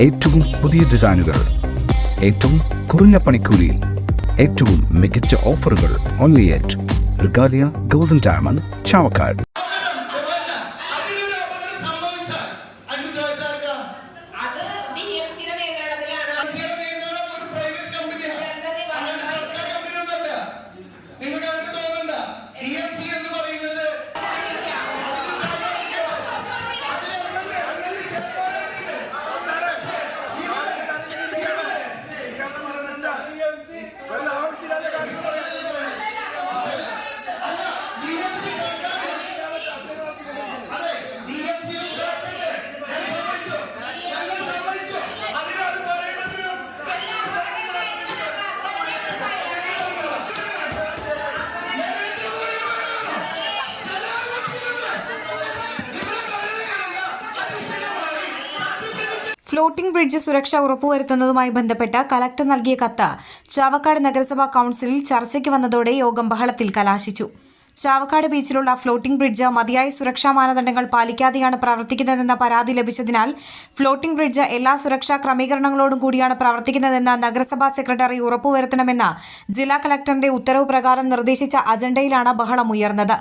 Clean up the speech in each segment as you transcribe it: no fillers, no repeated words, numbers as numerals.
ഏറ്റവും പുതിയ ഡിസൈനുകൾ, ഏറ്റവും കുറഞ്ഞ പണിക്കൂലിയിൽ, ഏറ്റവും മികച്ച ഓഫറുകൾ. Only at Regalia golden diamond, Chavakkad. Floating bridge സുരക്ഷ ഉറപ്പുവരുത്തുന്നതുമായി ബന്ധപ്പെട്ട് കലക്ടർ നൽകിയ കത്ത് ചാവക്കാട് നഗരസഭാ കൌൺസിലിൽ ചർച്ചയ്ക്ക് വന്നതോടെ യോഗം ബഹളത്തിൽ കലാശിച്ചു. ചാവക്കാട് ബീച്ചിലുള്ള ഫ്ലോട്ടിംഗ് ബ്രിഡ്ജ് മതിയായ സുരക്ഷാ മാനദണ്ഡങ്ങൾ പാലിക്കാതെയാണ് പ്രവർത്തിക്കുന്നതെന്ന പരാതി ലഭിച്ചതിനാൽ ഫ്ലോട്ടിംഗ് ബ്രിഡ്ജ് എല്ലാ സുരക്ഷാ ക്രമീകരണങ്ങളോടും കൂടിയാണ് പ്രവർത്തിക്കുന്നതെന്ന് നഗരസഭാ സെക്രട്ടറി ഉറപ്പുവരുത്തണമെന്ന് ജില്ലാ കലക്ടറിന്റെ ഉത്തരവ് പ്രകാരം നിർദ്ദേശിച്ച അജണ്ടയിലാണ് ബഹളമുയർന്നത്.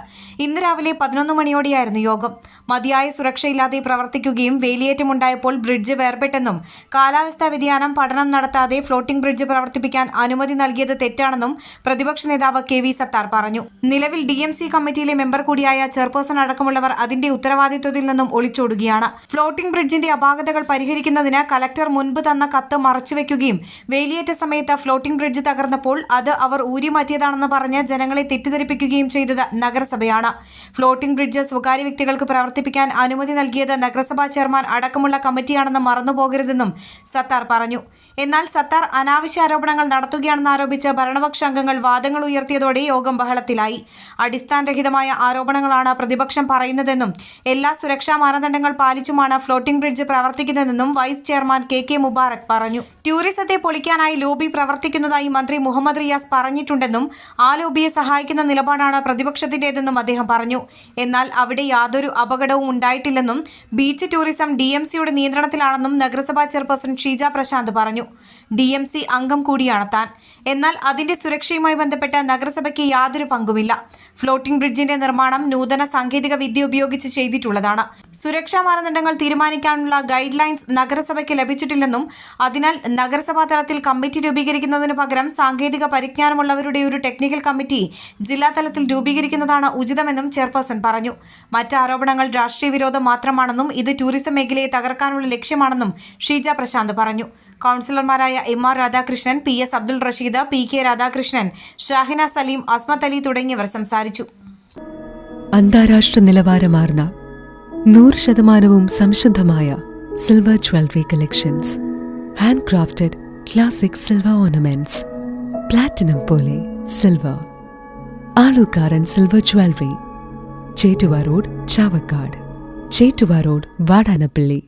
ഇന്ന് രാവിലെ 11 മണിയോടെയായിരുന്നു യോഗം. മതിയായ സുരക്ഷയില്ലാതെ പ്രവർത്തിക്കുകയും വേലിയേറ്റമുണ്ടായപ്പോൾ ബ്രിഡ്ജ് വേർപെട്ടെന്നും കാലാവസ്ഥാ വ്യതിയാനം പഠനം നടത്താതെ ഫ്ലോട്ടിംഗ് ബ്രിഡ്ജ് പ്രവർത്തിപ്പിക്കാൻ അനുമതി നൽകിയത് തെറ്റാണെന്നും പ്രതിപക്ഷ നേതാവ് KV സത്താർ പറഞ്ഞു. നിലവിൽ DMC കമ്മിറ്റിയിലെ മെമ്പർ കൂടിയായ ചെയർപേഴ്സൺ അടക്കമുള്ളവർ അതിന്റെ ഉത്തരവാദിത്വത്തിൽ നിന്നും ഒളിച്ചോടുകയാണ്. ഫ്ലോട്ടിംഗ് ബ്രിഡ്ജിന്റെ അപാകതകൾ പരിഹരിക്കുന്നതിന് കലക്ടർ മുൻപ് തന്ന കത്ത് മറച്ചുവെക്കുകയും വേലിയേറ്റ സമയത്ത് ഫ്ലോട്ടിംഗ് ബ്രിഡ്ജ് തകർന്നപ്പോൾ അത് അവർ ഊരിമാറ്റിയതാണെന്ന് പറഞ്ഞ് ജനങ്ങളെ തെറ്റിദ്ധരിപ്പിക്കുകയും ചെയ്തത് നഗരസഭയാണ്. ഫ്ലോട്ടിംഗ് ബ്രിഡ്ജ് സ്വകാര്യ വ്യക്തികൾക്ക് പ്രവർത്തിപ്പിക്കാൻ അനുമതി നൽകിയത് നഗരസഭാ ചെയർമാൻ അടക്കമുള്ള കമ്മിറ്റിയാണെന്ന് മറന്നുപോകരുതെന്നും സത്താർ പറഞ്ഞു. എന്നാൽ സത്താർ അനാവശ്യ ആരോപണങ്ങൾ നടത്തുകയാണെന്ന് ആരോപിച്ച് ഭരണപക്ഷ അംഗങ്ങൾ വാദങ്ങൾ ഉയർത്തിയതോടെ യോഗം ബഹളത്തിലായി. അടിസ്ഥാനരഹിതമായ ആരോപണങ്ങളാണ് പ്രതിപക്ഷം പറയുന്നതെന്നും എല്ലാ സുരക്ഷാ മാനദണ്ഡങ്ങൾ പാലിച്ചുമാണ് ഫ്ലോട്ടിംഗ് ബ്രിഡ്ജ് പ്രവർത്തിക്കുന്നതെന്നും വൈസ് ചെയർമാൻ KK മുബാറക് പറഞ്ഞു. ടൂറിസത്തെ പൊളിക്കാനായി ലോബി പ്രവർത്തിക്കുന്നതായി മന്ത്രി മുഹമ്മദ് റിയാസ് പറഞ്ഞിട്ടുണ്ടെന്നും ആ ലോബിയെ സഹായിക്കുന്ന നിലപാടാണ് പ്രതിപക്ഷത്തിന്റേതെന്നും അദ്ദേഹം പറഞ്ഞു. എന്നാൽ അവിടെ യാതൊരു അപകടവും ഉണ്ടായിട്ടില്ലെന്നും ബീച്ച് ടൂറിസം DMCയുടെ നിയന്ത്രണത്തിലാണെന്നും നഗരസഭാ ചെയർപേഴ്സൺ ഷീജ പ്രശാന്ത് പറഞ്ഞു. DMC അംഗം കൂടിയാണ് താൻ. എന്നാൽ അതിന്റെ സുരക്ഷയുമായി ബന്ധപ്പെട്ട് നഗരസഭയ്ക്ക് യാതൊരു പങ്കുമില്ല. ഫ്ലോട്ടിംഗ് ബ്രിഡ്ജിന്റെ നിർമ്മാണം നൂതന സാങ്കേതിക വിദ്യ ഉപയോഗിച്ച് ചെയ്തിട്ടുള്ളതാണ്. സുരക്ഷാ മാനദണ്ഡങ്ങൾ തീരുമാനിക്കാനുള്ള ഗൈഡ് ലൈൻസ് നഗരസഭയ്ക്ക് ലഭിച്ചിട്ടില്ലെന്നും അതിനാൽ നഗരസഭാ തലത്തിൽ കമ്മിറ്റി രൂപീകരിക്കുന്നതിന് പകരം സാങ്കേതിക പരിജ്ഞാനമുള്ളവരുടെ ഒരു ടെക്നിക്കൽ കമ്മിറ്റി ജില്ലാ തലത്തിൽ രൂപീകരിക്കുന്നതാണ് ഉചിതമെന്നും ചെയർപേഴ്സൺ പറഞ്ഞു. മറ്റ് ആരോപണങ്ങൾ രാഷ്ട്രീയ വിരോധം മാത്രമാണെന്നും ഇത് ടൂറിസം മേഖലയെ തകർക്കാനുള്ള ലക്ഷ്യമാണെന്നും ഷീജ പ്രശാന്ത് പറഞ്ഞു. കൌൺസിലർമാരായ MR Radhakrishnan, PS Abdul Rasheed, PK Radhakrishnan, Shahina Saleem, Asmath Ali തുടങ്ങിയവർ സംസാരിച്ചു. അന്താരാഷ്ട്ര നിലവാരമാർന്ന 100% സംശുദ്ധമായ silver jewellery collections, handcrafted classic silver ornaments, platinum പോലെ silver, Alukaran silver jewellery, Chettuva road, Chavakkad, Chettuva road, Vadanappally.